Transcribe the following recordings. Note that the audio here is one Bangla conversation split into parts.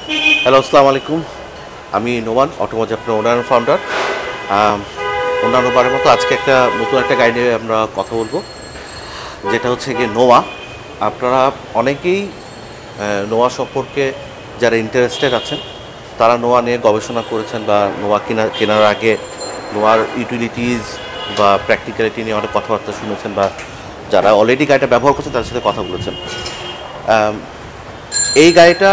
হ্যালো, আসসালামু আলাইকুম। আমি নোমান, অটোমোটিভ আপনার ওনার ফাউন্ডার। অন্যান্য বারের মতো আজকে নতুন একটা গাড়ি নিয়ে আমরা কথা বলবো, যেটা হচ্ছে গিয়ে নোয়া। আপনারা অনেকেই নোয়া সম্পর্কে যারা ইন্টারেস্টেড আছেন তারা নোয়া নিয়ে গবেষণা করেছেন বা নোয়া কেনার আগে নোয়ার ইউটিলিটিস বা প্র্যাকটিক্যালিটি নিয়ে অনেক কথাবার্তা শুনেছেন, বা যারা অলরেডি গাড়িটা ব্যবহার করছেন তাদের সাথে কথা বলেছেন। এই গাড়িটা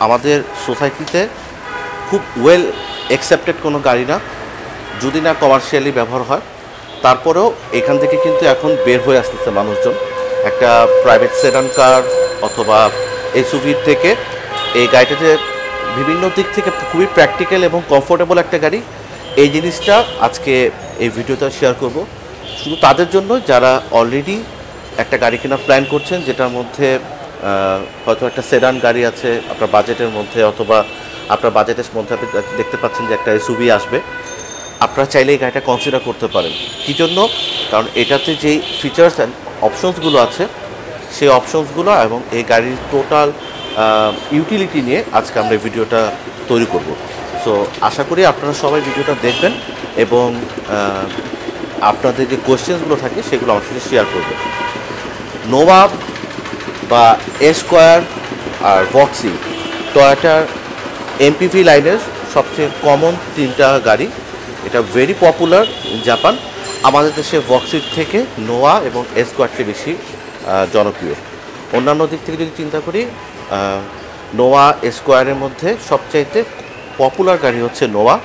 আমাদের সোসাইটিতে খুব ওয়েল অ্যাকসেপ্টেড কোনো গাড়ি না, যদি না কমার্শিয়ালি ব্যবহার হয়। তারপরেও এখান থেকে কিন্তু এখন বের হয়ে আসতেছে মানুষজন একটা প্রাইভেট সেডান কার অথবা এসইউভির থেকে। এই গাড়িটা যে বিভিন্ন দিক থেকে খুবই প্র্যাকটিক্যাল এবং কমফোর্টেবল একটা গাড়ি, এই জিনিসটা আজকে এই ভিডিওতে শেয়ার করব শুধু তাদের জন্য যারা অলরেডি একটা গাড়ি কেনার প্ল্যান করছেন, যেটার মধ্যে হয়তো একটা সেডান গাড়ি আছে আপনার বাজেটের মধ্যে, অথবা আপনার বাজেটের মধ্যে আপনি দেখতে পাচ্ছেন যে একটা এসইউভি আসবে। আপনারা চাইলে এই গাড়িটা কনসিডার করতে পারেন। কী জন্য? কারণ এটাতে যেই ফিচার্স অ্যান্ড অপশনসগুলো আছে, সেই অপশনসগুলো এবং এই গাড়ির টোটাল ইউটিলিটি নিয়ে আজকে আমরা এই ভিডিওটা তৈরি করব। সো আশা করি আপনারা সবাই ভিডিওটা দেখবেন এবং আপনাদের যে কোয়েশ্চেন্সগুলো থাকে সেগুলো আমার সাথে শেয়ার করবেন। নোভা বা এস্কোয়ার আর ভক্সি, টয়োটার এমপিভি লাইনের সবচেয়ে কমন তিনটা গাড়ি। এটা ভেরি পপুলার ইন জাপান। আমাদের দেশে ভক্সির থেকে নোয়া এবং এস্কোয়ারটি বেশি জনপ্রিয়। অন্যান্য দিক থেকে যদি চিন্তা করি, নোয়া এস্কোয়ারের মধ্যে সবচাইতে পপুলার গাড়ি হচ্ছে নোয়া,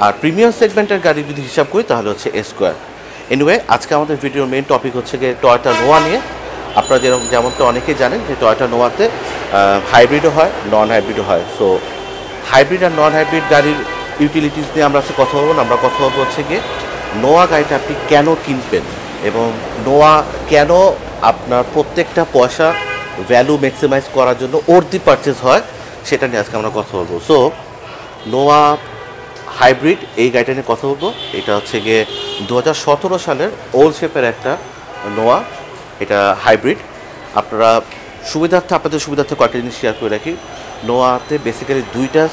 আর প্রিমিয়াম সেগমেন্টের গাড়ি যদি হিসাব করি তাহলে হচ্ছে এস্কোয়ার। এনিওয়ে, আজকে আমাদের ভিডিওর মেইন টপিক হচ্ছে গিয়ে টয়োটা নোয়া নিয়ে। আপনারা যেমনটা অনেকেই জানেন যে টয়োটা নোয়াতে হাইব্রিডও হয়, নন হাইব্রিডও হয়। সো হাইব্রিড আর নন হাইব্রিড গাড়ির ইউটিলিটিস নিয়ে আমরা আজকে কথা বলবো। আমরা কথা বলবো হচ্ছে গিয়ে নোয়া গাড়িটা আপনি কেন কিনবেন এবং নোয়া কেন আপনার প্রত্যেকটা পয়সা ভ্যালু ম্যাক্সিমাইজ করার জন্য অর্ধি পারচেস হয়, সেটা নিয়ে আজকে আমরা কথা বলবো। সো নোয়া হাইব্রিড এই গাড়িটা নিয়ে কথা বলবো। এটা হচ্ছে গিয়ে 2017 সালের ওল্ড শেপের একটা নোয়া। এটা হাইব্রিড। আপনারা আপনাদের সুবিধার্থে কয়েকটা জিনিস শেয়ার করে রাখি। নোয়াতে বেসিক্যালি দুইটা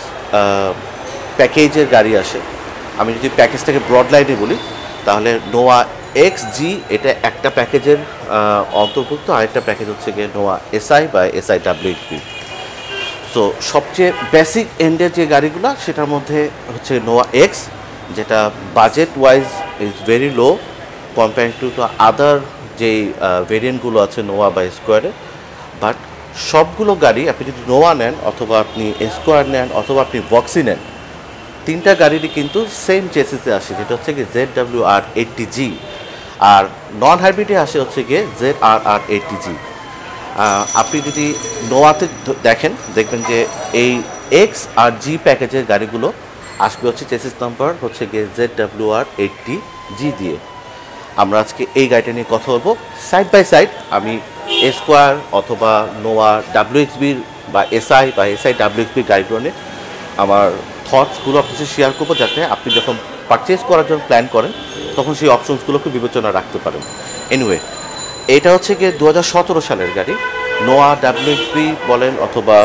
প্যাকেজের গাড়ি আসে। আমি যদি প্যাকেজটাকে ব্রড লাইনে বলি তাহলে নোয়া এক্স জি এটা একটা প্যাকেজের অন্তর্ভুক্ত, আরেকটা প্যাকেজ হচ্ছে গিয়ে নোয়া এসআই বা এসআই ডাব্লিউপি। তো সবচেয়ে বেসিক এন্ডের যে গাড়িগুলো সেটার মধ্যে হচ্ছে নোয়া এক্স, যেটা budget wise is very low compare to other যেই ভেরিয়েন্টগুলো আছে নোয়া বা স্কোয়ারে। বাট সবগুলো গাড়ি আপনি যদি নোয়া নেন অথবা আপনি স্কোয়ার নেন অথবা আপনি ভক্সি নেন, তিনটা গাড়িরই কিন্তু সেম চেসিসে আসে, যেটা হচ্ছে গিয়ে ZWR80G। আর নন হাইব্রিডে আসে হচ্ছে গিয়ে ZRR80G। আপনি যদি নোয়াতে দেখবেন যে এই এক্স আর জি প্যাকেজের গাড়িগুলো আসবে হচ্ছে চেসিস নাম্বার হচ্ছে গিয়ে ZWR80G দিয়ে। আমরা আজকে এই গাড়িটা নিয়ে কথা বলবো সাইড বাই সাইড। আমি স্কোয়ার অথবা নোয়া ডাব্লিউএক্সবির বা এসআই বা এসআই ডাব্লিউএক্সবির গাড়িগুলো নিয়ে আমার থটসগুলো আপনার সাথে শেয়ার করবো, যাতে আপনি যখন পারচেস করার জন্য প্ল্যান করেন তখন সেই অপশনসগুলোকে বিবেচনা রাখতে পারেন। এনিওয়ে, এটা হচ্ছে গিয়ে 2017 সালের গাড়ি। নোয়া ডাব্লিউএক্সবি বলেন অথবা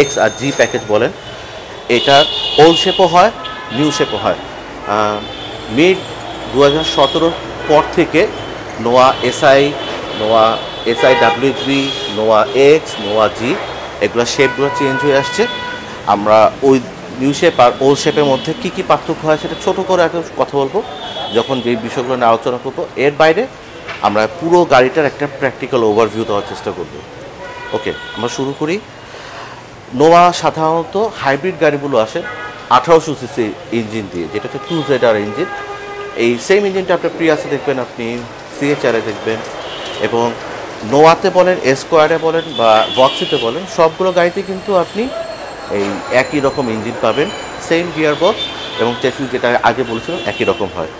এক্স আর জি প্যাকেজ বলেন, এটা ওল্ড শেপও হয়, নিউ শেপও হয়। মিড 2017 পর থেকে নোয়া এসআই ডাব্লিউএক্সবি, নোয়া এক্স, নোয়া জি এগুলো শেপগুলো চেঞ্জ হয়ে আসছে। আমরা ওই নিউ শেপ আর ওল্ড শেপের মধ্যে কী কী পার্থক্য হয় সেটা ছোটো করে একটা কথা বলবো যখন যেই বিষয়গুলো নিয়ে আলোচনা করবো। এর বাইরে আমরা পুরো গাড়িটার একটা প্র্যাকটিক্যাল ওভারভিউ দেওয়ার চেষ্টা করব। ওকে, আমরা শুরু করি। নোয়া সাধারণত হাইব্রিড গাড়িগুলো আসে 1800 সিসি ইঞ্জিন দিয়ে, যেটা হচ্ছে 2ZR ইঞ্জিন। এই সেম ইঞ্জিনটা আপনার প্রিয়াসে দেখবেন, আপনি সিএচআরে দেখবেন, এবং নোয়াতে বলেন, স্কোয়ারে বলেন বা ভক্সিতে বলেন, সবগুলো গাড়িতে কিন্তু আপনি এই একই রকম ইঞ্জিন পাবেন, সেম গিয়ার বক্স এবং চেসিস যেটা আগে বলেছিলাম একই রকম হয়।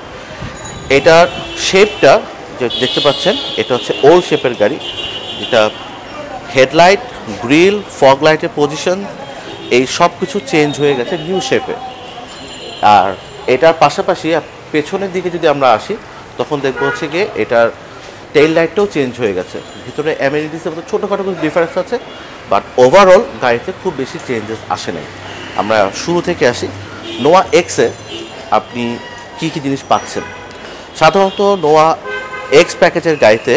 এটার শেপটা যে দেখতে পাচ্ছেন, এটা হচ্ছে ওল্ড শেপের গাড়ি, যেটা হেডলাইট, গ্রিল, ফগ লাইটের পজিশন এই সব কিছু চেঞ্জ হয়ে গেছে নিউ শেপে। আর এটার পাশাপাশি পেছনের দিকে যদি আমরা আসি তখন দেখবো হচ্ছে গিয়ে এটার টেইল লাইটটাও চেঞ্জ হয়ে গেছে। ভিতরে অ্যামেনিটিসের মধ্যে ছোটোখাটো কিছু ডিফারেন্স আছে, বাট ওভারঅল গাড়িতে খুব বেশি চেঞ্জেস আসে নাই। আমরা শুরু থেকে আসি, নোয়া এক্সে আপনি কী কী জিনিস পাচ্ছেন। সাধারণত নোয়া এক্স প্যাকেজের গাড়িতে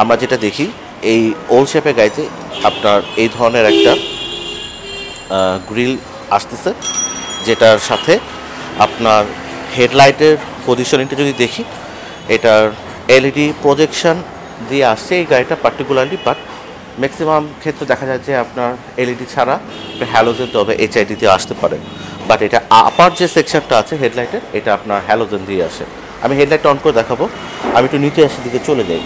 আমরা যেটা দেখি, এই ওল্ড শেপের গাড়িতে আপনার এই ধরনের একটা গ্রিল আসতেছে, যেটার সাথে আপনার হেডলাইটের পজিশনিংটা যদি দেখি, এটার এলইডি প্রজেকশন দিয়ে আসছে এই গাড়িটা পার্টিকুলারলি। বাট ম্যাক্সিমাম ক্ষেত্রে দেখা যায় যে আপনার এলইডি ছাড়া হ্যালোজেন, তবে এইচআইডি দিয়ে আসতে পারে। বাট এটা আপার যে সেকশনটা আছে হেডলাইটের, এটা আপনার হ্যালোজেন দিয়ে আসে। আমি হেডলাইট অন করে দেখাবো। আমি একটু নিচে আসে দিকে চলে যাই।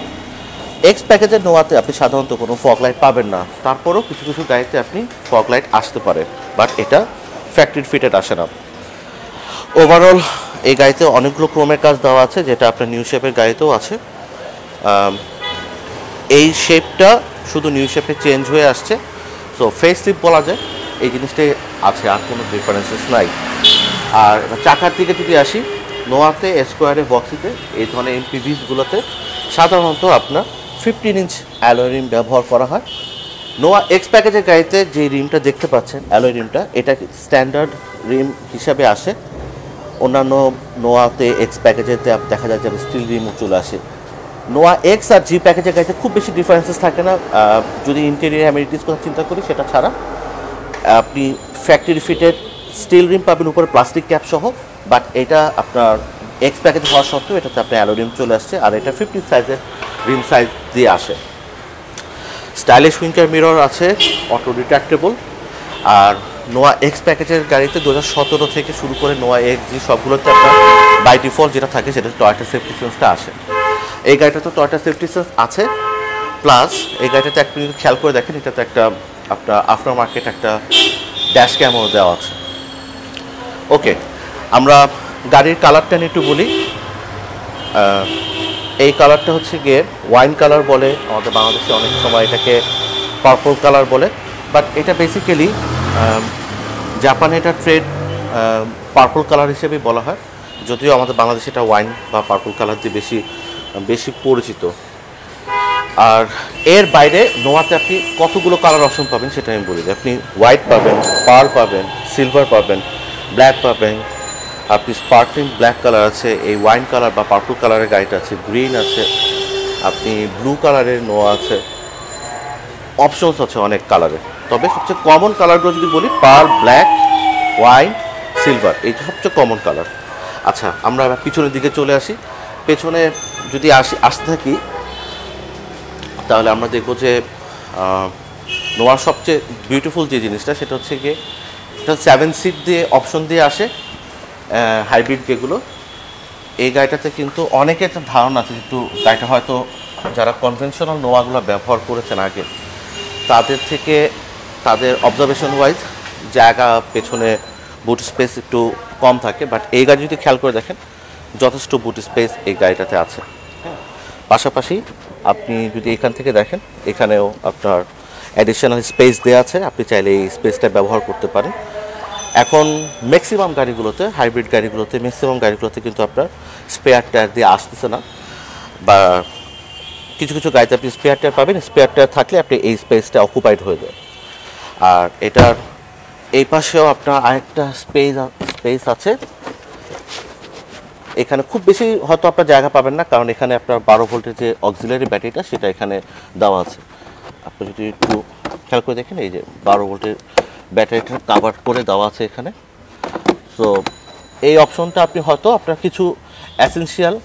এক্স প্যাকেজের নোয়াতে আপনি সাধারণত কোনো ফগ লাইট পাবেন না, তারপরেও কিছু কিছু গাড়িতে আপনি ফগ লাইট আসতে পারে, বাট এটা ফ্যাক্টরি ফিটেড আসে না। ওভারঅল এই গাড়িতে অনেকগুলো ক্রোমের কাজ দেওয়া আছে, যেটা আপনার নিউ শেপের গাড়িতেও আছে। এই শেপটা শুধু নিউ শেপে চেঞ্জ হয়ে আসছে, সো ফেস লিফট বলা যায় এই জিনিসটাই আছে, আর কোনো ডিফারেন্সেস নাই। আর চাকার দিকে যদি আসি, নোয়াতে স্কোয়ারে বক্সিতে এই ধরনের এমপিভিসগুলোতে সাধারণত আপনার 15 ইঞ্চ অ্যালয় রিম ব্যবহার করা হয়। নোয়া এক্স প্যাকেজের গাড়িতে যে রিমটা দেখতে পাচ্ছেন, অ্যালয় রিমটা, এটা স্ট্যান্ডার্ড রিম হিসাবে আসে। অন্যান্য নোয়াতে এক্স প্যাকেজেতে দেখা যায় যে স্টিল রিমও চলে আসে। নোয়া এক্স আর জি প্যাকেজের গাড়িতে খুব বেশি ডিফারেন্সেস থাকে না, যদি ইন্টেরিয়র অ্যামিনিটিস কথা চিন্তা করি সেটা ছাড়া। আপনি ফ্যাক্টরি ফিটেড স্টিল রিম পাবেন উপরে প্লাস্টিক ক্যাপ সহ, বাট এটা আপনার এক্স প্যাকেজ হওয়া সত্ত্বেও এটাতে আপনার অ্যালো রিম চলে আসছে, আর এটা 15 সাইজের রিম সাইজ দিয়ে আসে। স্টাইলিশ উইঙ্কার মিরর আছে, অটো রিট্রাক্টেবল। আর নোয়া এক্স প্যাকেজের গাড়িতে 2017 থেকে শুরু করে নোয়া এক্স জি সবগুলোতে আপনার বাই ডিফল্ট যেটা থাকে সেটা টয়োটা সেফটি সেন্সটা আসে। এই গাড়িটাতে টয়োটা সেফটি সেন্স আছে, প্লাস এই গাড়িটাতে আপনি যদি খেয়াল করে দেখেন, এটাতে একটা আপনার আফটার মার্কেট একটা ড্যাশ ক্যামও দেওয়া আছে। ওকে, আমরা গাড়ির কালারটা নিয়ে একটু বলি। এই কালারটা হচ্ছে গিয়ে ওয়াইন কালার বলে, আমাদের বাংলাদেশে অনেক সময় এটাকে পার্পল কালার বলে, বাট এটা বেসিক্যালি জাপানে এটা ট্রেড পার্পল কালার হিসেবেই বলা হয়, যদিও আমাদের বাংলাদেশে এটা ওয়াইন বা পার্পল কালার দিয়ে বেশি পরিচিত। আর এর বাইরে নোয়াতে আপনি কতগুলো কালার অপশন পাবেন সেটা আমি বলি। আপনি হোয়াইট পাবেন, পার্ল পাবেন, সিলভার পাবেন, ব্ল্যাক পাবেন, আপনি স্পার্কলিং ব্ল্যাক কালার আছে, এই ওয়াইন কালার বা পার্পল কালারের গাড়িটা আছে, গ্রিন আছে, আপনি ব্লু কালারের নোয়া আছে, অপশনস আছে অনেক কালারের। তবে সবচেয়ে কমন কালারগুলো যদি বলি, পার্ল, ব্ল্যাক, ওয়াইন, সিলভার, এই সবচেয়ে কমন কালার। আচ্ছা, আমরা পিছনের দিকে চলে আসি। পেছনে যদি আসতে থাকি, তাহলে আমরা দেখব যে নোয়ার সবচেয়ে বিউটিফুল যে জিনিসটা সেটা হচ্ছে গিয়ে এটা 7 সিট দিয়ে অপশন দিয়ে আসে, হাইব্রিড যেগুলো। এই গাড়িটাতে কিন্তু অনেকে একটা ধারণা আছে, কিন্তু গাড়িটা হয়তো যারা কনভেনশনাল নোয়াগুলো ব্যবহার করেছেন আগে, তাদের থেকে তাদের অবজারভেশন ওয়াইজ জায়গা পেছনে বুট স্পেস একটু কম থাকে, বাট এই গাড়ি যদি খেয়াল করে দেখেন যথেষ্ট বুট স্পেস এই গাড়িটাতে আছে। পাশাপাশি আপনি যদি এখান থেকে দেখেন, এখানেও আপনার অ্যাডিশনাল স্পেস দেওয়া আছে, আপনি চাইলে এই স্পেসটা ব্যবহার করতে পারেন। এখন ম্যাক্সিমাম গাড়িগুলোতে, হাইব্রিড গাড়িগুলোতে, ম্যাক্সিমাম গাড়িগুলোতে কিন্তু আপনার স্পেয়ার টায়ার দিয়ে আসতেছে না, বা কিছু কিছু গাড়িতে আপনি স্পেয়ার টায়ার পাবেন, স্পেয়ার টায়ার থাকলে আপনি এই স্পেসটা অকুপাইড হয়ে যায়। আর এটার এই পাশেও আপনার আরেকটা স্পেস আছে। এখানে খুব বেশি হয়তো আপনার জায়গা পাবেন না, কারণ এখানে আপনার 12 ভোল্টের যে অক্সিলারি ব্যাটারিটা সেটা এখানে দেওয়া আছে। আপনি যদি একটু খেয়াল করে দেখেন, এই যে 12 ভোল্টের ব্যাটারিটা কাভার করে দেওয়া আছে এখানে। সো এই অপশনটা আপনি হয়তো আপনার কিছু এসেনশিয়াল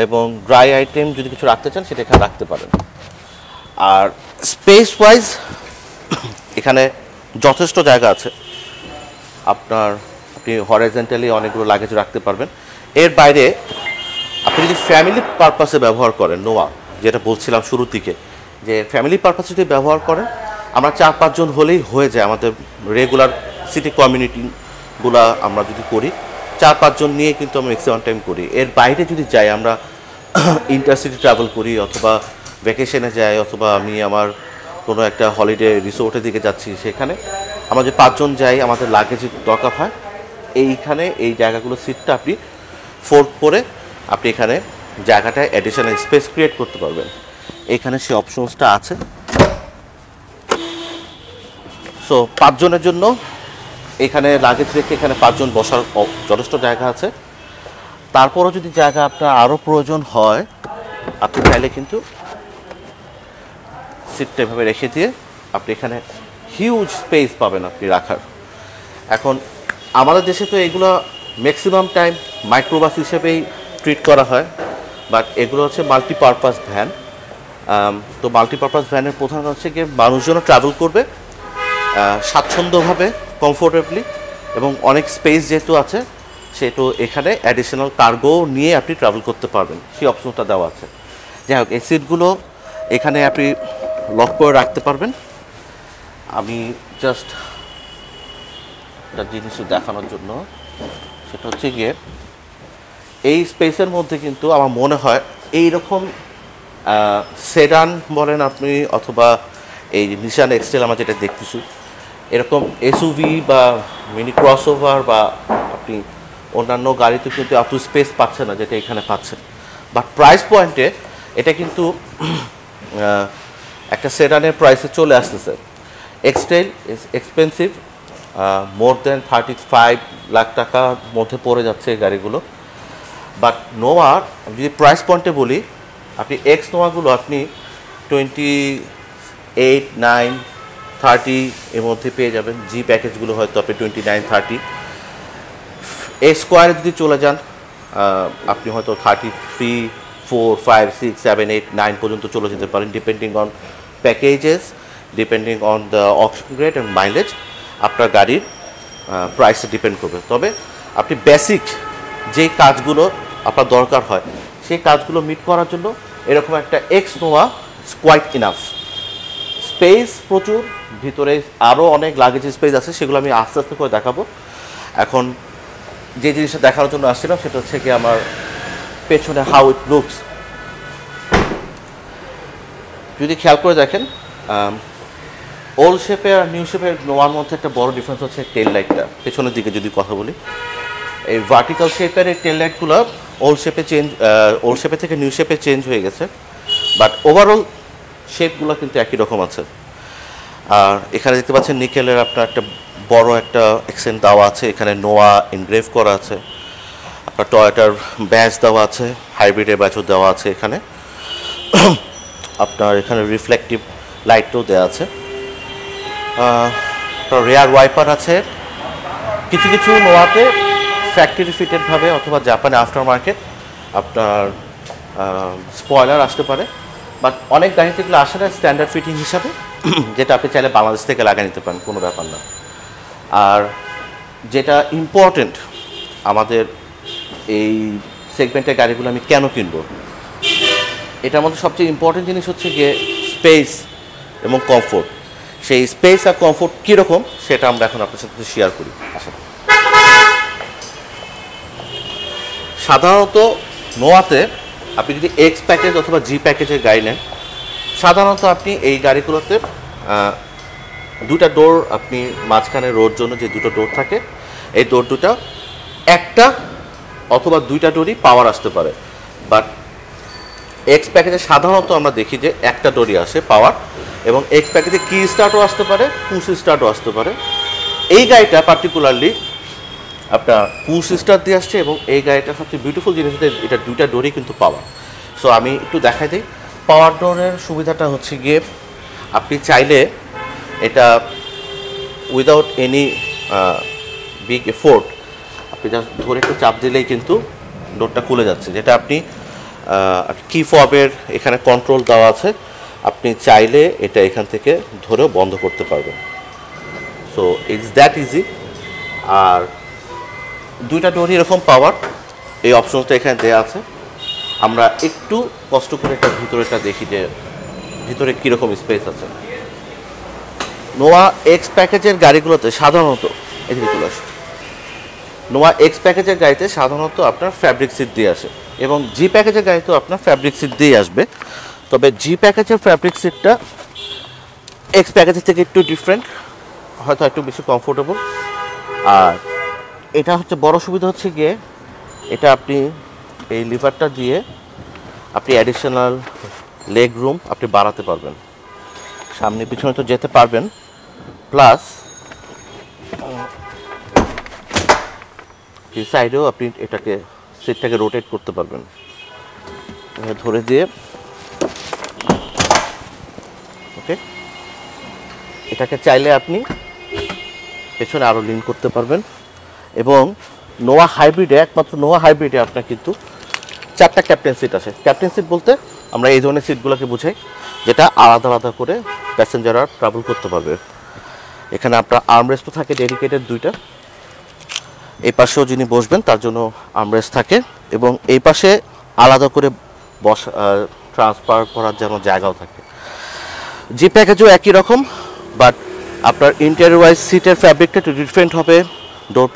এবং ড্রাই আইটেম যদি কিছু রাখতে চান সেটা এখানে রাখতে পারেন। আর স্পেস ওয়াইজ এখানে যথেষ্ট জায়গা আছে, আপনি হরাইজন্টালি অনেকগুলো লাগেজ রাখতে পারবেন। এর বাইরে আপনি যদি ফ্যামিলি পারপাসে ব্যবহার করেন, নোয়া যেটা বলছিলাম শুরুর দিকে, যে ফ্যামিলি পারপাসে যদি ব্যবহার করেন, আমরা 4-5 জন হলেই হয়ে যায়। আমাদের রেগুলার সিটি কমিউনিটিগুলো আমরা যদি করি, 4-5 জন নিয়ে কিন্তু আমরা ম্যাক্সিমাম টাইম করি। এর বাইরে যদি যাই, আমরা ইন্টারসিটি ট্রাভেল করি, অথবা ভ্যাকেশনে যাই, অথবা আমি আমার কোনো একটা হলিডে রিসোর্টের দিকে যাচ্ছি, সেখানে আমরা যে 5 জন যাই, আমাদের লাগেজ দরকার হয়, এইখানে এই জায়গাগুলো সিটটা আপনি ফোল্ড করে আপনি এখানে জায়গাটায় অ্যাডিশনাল স্পেস ক্রিয়েট করতে পারবেন। এখানে সে অপশনসটা আছে। সো 5 জনের জন্য এখানে লাগেজ রেখে এখানে 5 জন বসার যথেষ্ট জায়গা আছে। তারপরও যদি জায়গা আপনার আরও প্রয়োজন হয়, আপনি চাইলে কিন্তু সিটটা এভাবে রেখে দিয়ে আপনি এখানে হিউজ স্পেস পাবেন আপনি রাখার। এখন আমাদের দেশে তো এগুলো ম্যাক্সিমাম টাইম মাইক্রোবাস হিসেবেই ট্রিট করা হয়, বাট এগুলো হচ্ছে মাল্টিপারপাস ভ্যান। তো মাল্টিপারপাস ভ্যানের প্রধান হচ্ছে গিয়ে মানুষজনও ট্রাভেল করবে স্বাচ্ছন্দ্যভাবে, কমফোর্টেবলি, এবং অনেক স্পেস যেহেতু আছে সেহেতু এখানে অ্যাডিশনাল কার্গো নিয়ে আপনি ট্রাভেল করতে পারবেন, সেই অপশনটা দেওয়া আছে। যাই হোক, এই সিটগুলো এখানে আপনি লক করে রাখতে পারবেন। আমি জাস্ট একটা জিনিস দেখানোর জন্য, সেটা হচ্ছে গিয়ে এই স্পেসের মধ্যে কিন্তু আমার মনে হয় এইরকম সেডান বলেন আপনি, অথবা এই নিশান এক্সটেল আমরা যেটা দেখতেছি, এরকম এসইউভি বা মিনি ক্রসওভার বা আপনি অন্যান্য গাড়িতে কিন্তু এত স্পেস পাচ্ছে না যেটা এখানে পাচ্ছেন। বাট প্রাইস পয়েন্টে এটা কিন্তু একটা সেডানের প্রাইসে চলে আসতেছে। এক্সটেল ইজ এক্সপেন্সিভ, মোর দেন 35 লাখ টাকার মধ্যে পড়ে যাচ্ছে এই গাড়িগুলো। বাট নোয়ার যদি প্রাইস পয়েন্টে বলি, আপনি এক্স নোয়াগুলো আপনি 28, 9, 30 এর মধ্যে পেয়ে যাবেন। জি প্যাকেজগুলো হয়তো আপনি 29, 30। এ স্কোয়ারে যদি চলে যান আপনি হয়তো 33, 4, 5, 6, 7, 8, 9 পর্যন্ত চলে যেতে পারেন, depending on packages, depending on the option grade and mileage. আপনার গাড়ির প্রাইসে ডিপেন্ড করবে। তবে আপনি বেসিক যে কাজগুলো আপনার দরকার হয় সেই কাজগুলো মিট করার জন্য এরকম একটা এক্স নোয়া কোয়াইট ইনাফ। স্পেস প্রচুর, ভিতরে আরও অনেক লাগেজ স্পেস আছে, সেগুলো আমি আস্তে আস্তে করে দেখাবো। এখন যে জিনিসটা দেখানোর জন্য আসছিলাম সেটা হচ্ছে কি আমার পেছনে হাউ ইট লুকস। যদি খেয়াল করে দেখেন, ওল্ড শেপে আর নিউ শেপের নোয়ার মধ্যে একটা বড় ডিফারেন্স হচ্ছে টেল লাইটটা। পেছনের দিকে যদি কথা বলি, এই ভার্টিক্যাল শেপের এই টেল লাইটগুলো ওল্ড শেপে থেকে নিউ শেপে চেঞ্জ হয়ে গেছে, বাট ওভারঅল শেপগুলো কিন্তু একই রকম আছে। আর এখানে দেখতে পাচ্ছেন নিকেলের আপনার একটা বড় একটা এক্সেন্ট দেওয়া আছে, এখানে নোয়া এনগ্রেভ করা আছে, আপনার টয়োটার ব্যাচ দেওয়া আছে, হাইব্রিডের ব্যাচও দেওয়া আছে। এখানে আপনার এখানে রিফ্লেকটিভ লাইটও দেওয়া আছে, রেয়ার ওয়াইপার আছে। কিছু কিছু নোয়াতে ফ্যাক্টরি ফিটেডভাবে অথবা জাপানে আফটার মার্কেট আপনার স্পয়লার আসতে পারে, বাট অনেক গাড়িতে এগুলো আসে না স্ট্যান্ডার্ড ফিটিং হিসাবে, যেটা আপনি চাইলে বাংলাদেশ থেকে লাগিয়ে নিতে পারেন, কোনো ব্যাপার না। আর যেটা ইম্পর্টেন্ট আমাদের এই সেগমেন্টের গাড়িগুলো আমি কেন কিনবো, এটার মধ্যে সবচেয়ে ইম্পর্টেন্ট জিনিস হচ্ছে গিয়ে স্পেস এবং কমফোর্ট। সেই স্পেস আর কমফোর্ট কীরকম সেটা আমরা এখন আপনার সাথে শেয়ার করি। আশা করি সাধারণত নোয়াতে আপনি যদি এক্স প্যাকেজ অথবা জি প্যাকেজের গাড়ি নেন, সাধারণত আপনি এই গাড়িগুলোতে দুটা ডোর, আপনি মাঝখানে রোড জন্য যে দুটো ডোর থাকে, এই ডোর দুটা একটা অথবা দুইটা ডোরই পাওয়ার আসতে পারে। বাট এক্স প্যাকেজে সাধারণত আমরা দেখি যে একটা ডোরই আসে পাওয়ার, এবং এক্স প্যাকেজে কি স্টার্টও আসতে পারে, পুশ স্টার্টও আসতে পারে। এই গাড়িটা পার্টিকুলারলি আপনার পুশ স্টার্ট দিয়ে আসছে, এবং এই গাড়িটার সবচেয়ে বিউটিফুল জিনিস হচ্ছে এটা দুইটা ডোরই কিন্তু পাওয়ার। সো আমি একটু দেখাই দিই। পাওয়ার ডোরের সুবিধাটা হচ্ছে গিয়ে আপনি চাইলে এটা উইদাউট এনি বিগ এফোর্ট আপনি জাস্ট ধরে একটু চাপ দিলেই কিন্তু ডোরটা খুলে যাচ্ছে, যেটা আপনি কি ফবের এখানে কন্ট্রোল দেওয়া আছে, আপনি চাইলে এটা এখান থেকে ধরেও বন্ধ করতে পারবেন। So it's that easy. আর দুইটা ডোরই এরকম পাওয়ার, এই অপশনটা এখানে দেওয়া আছে। আমরা একটু কষ্ট করে এটা ভিতরেটা দেখি যে ভিতরে কীরকম স্পেস আছে। নোয়া এক্স প্যাকেজের গাড়িগুলোতে সাধারণত এদিকে চলে আসে, নোয়া এক্স প্যাকেজের গাড়িতে সাধারণত আপনার ফ্যাব্রিক সিট দিয়ে আসে, এবং জি প্যাকেজের গাড়িতেও আপনার ফ্যাব্রিক সিট দিয়ে আসবে। তবে জি প্যাকেজের ফ্যাব্রিক সিটটা এক্স প্যাকেজের থেকে একটু ডিফারেন্ট, হয়তো একটু বেশি কমফোর্টেবল। আর এটা হচ্ছে বড় সুবিধা হচ্ছে গিয়ে এটা আপনি এই লিভারটা দিয়ে আপনি অ্যাডিশনাল লেগ রুম আপনি বাড়াতে পারবেন, সামনে পিছনে তো যেতে পারবেন, প্লাস আপনি সাইডেও আপনি এটাকে সিটটাকে রোটেট করতে পারবেন, ধরে দিয়ে। ওকে, এটাকে চাইলে আপনি পেছনে আরও লিন করতে পারবেন। এবং নোয়া হাইব্রিডে, একমাত্র নোয়া হাইব্রিডে আপনার কিন্তু 4টা ক্যাপ্টেন সিট আছে। ক্যাপ্টেন সিট বলতে আমরা এই ধরনের সিটগুলোকে বুঝাই, যেটা আলাদা আলাদা করে প্যাসেঞ্জাররা ট্রাভেল করতে পারবে। এখানে আপনার আর্মরেস্টও থাকে ডেডিকেটেড 2টা। এই পাশেও যিনি বসবেন তার জন্য আর্মরেস্ট থাকে, এবং এই পাশে আলাদা করে ট্রান্সফার করার জন্য জায়গাও থাকে। জি প্যাকেজও একই রকম, বাট আপনার ইন্টেরিয়র ওয়াইজ সিটের ফ্যাব্রিকটা একটু ডিফারেন্ট হবে, ডোর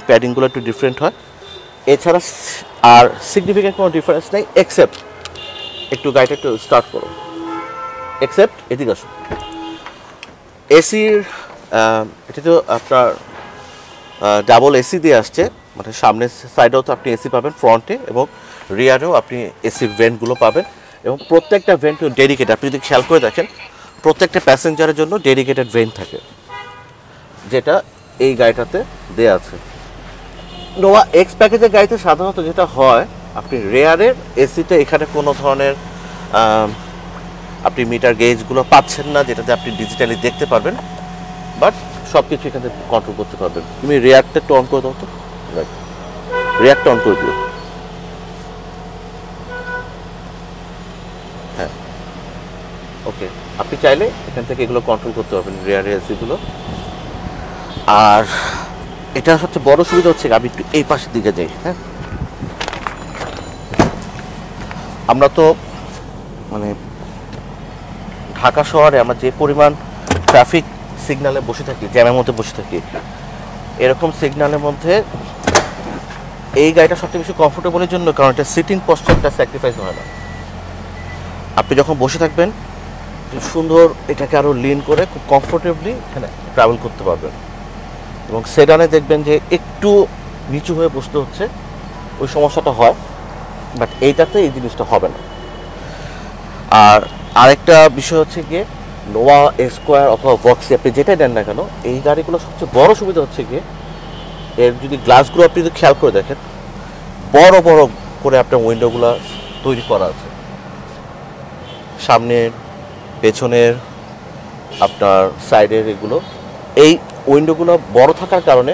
প্যাডিংগুলো একটু ডিফারেন্ট হয়। এছাড়া আর সিগনিফিক্যান্ট কোনো ডিফারেন্স নেই, এক্সেপ্ট একটু গাড়িটা একটু স্টার্ট করো, এক্সেপ্ট এদিকে আসুন। এসির এটা তো আপনার ডাবল এসি দিয়ে আসছে, মানে সামনের সাইডেও তো আপনি এসি পাবেন ফ্রন্টে, এবং রিয়ারেও আপনি এসির ভেন্টগুলো পাবেন। এবং প্রত্যেকটা ভেন্ট ডেডিকেটেড, আপনি যদি খেয়াল করে দেখেন প্রত্যেকটা প্যাসেঞ্জারের জন্য ডেডিকেটেড ভেন্ট থাকে, যেটা এই গাড়িটাতে দেওয়া আছে। নোয়া এক্স প্যাকেজের গাড়িতে সাধারণত যেটা হয়, আপনি রেয়ারের এসিতে এখানে কোনো ধরনের আপনি মিটার গেজগুলো পাচ্ছেন না, যেটাতে আপনি ডিজিটালি দেখতে পারবেন, বাট সব কিছু এখান থেকে কন্ট্রোল করতে পারবেন। তুমি রেয়ারটা একটু অন করে দাও তো, রেয়ারটা অন করে দিও। হ্যাঁ, ওকে, আপনি চাইলে এখান থেকে এগুলো কন্ট্রোল করতে পারবেন, রেয়ারের এসিগুলো। আর এটা সবচেয়ে বড় সুবিধা হচ্ছে আমি একটু এই পাশের দিকে যাই। হ্যাঁ, আমরা তো মানে ঢাকা শহরে আমরা যে পরিমাণ ট্রাফিক সিগন্যালে বসে থাকি, জ্যামের মধ্যে বসে থাকি, এরকম সিগন্যালের মধ্যে এই গাড়িটা সবচেয়ে বেশি কমফোর্টেবলের জন্য, কারণ এটা সিটিং পশ্চারটা স্যাক্রিফাইস হয় না। আপনি যখন বসে থাকবেন সুন্দর এটাকে আরও লিন করে খুব কমফোর্টেবলি এখানে ট্রাভেল করতে পারবেন। এবং সেডানে দেখবেন যে একটু নিচু হয়ে বসতে হচ্ছে, ওই সমস্যাটা হয়, বাট এইটাতে এই জিনিসটা হবে না। আর আরেকটা বিষয় হচ্ছে গিয়ে নোয়া স্কোয়ার অথবা বক্সি আপনি যেটাই দেন না কেন, এই গাড়িগুলো সবচেয়ে বড় সুবিধা হচ্ছে গিয়ে এর যদি গ্লাসগুলো আপনি যদি খেয়াল করে দেখেন, বড় বড় করে আপনার উইন্ডোগুলো তৈরি করা আছে, সামনের পেছনের আপনার সাইডের এগুলো। এই উইন্ডোগুলো বড় থাকার কারণে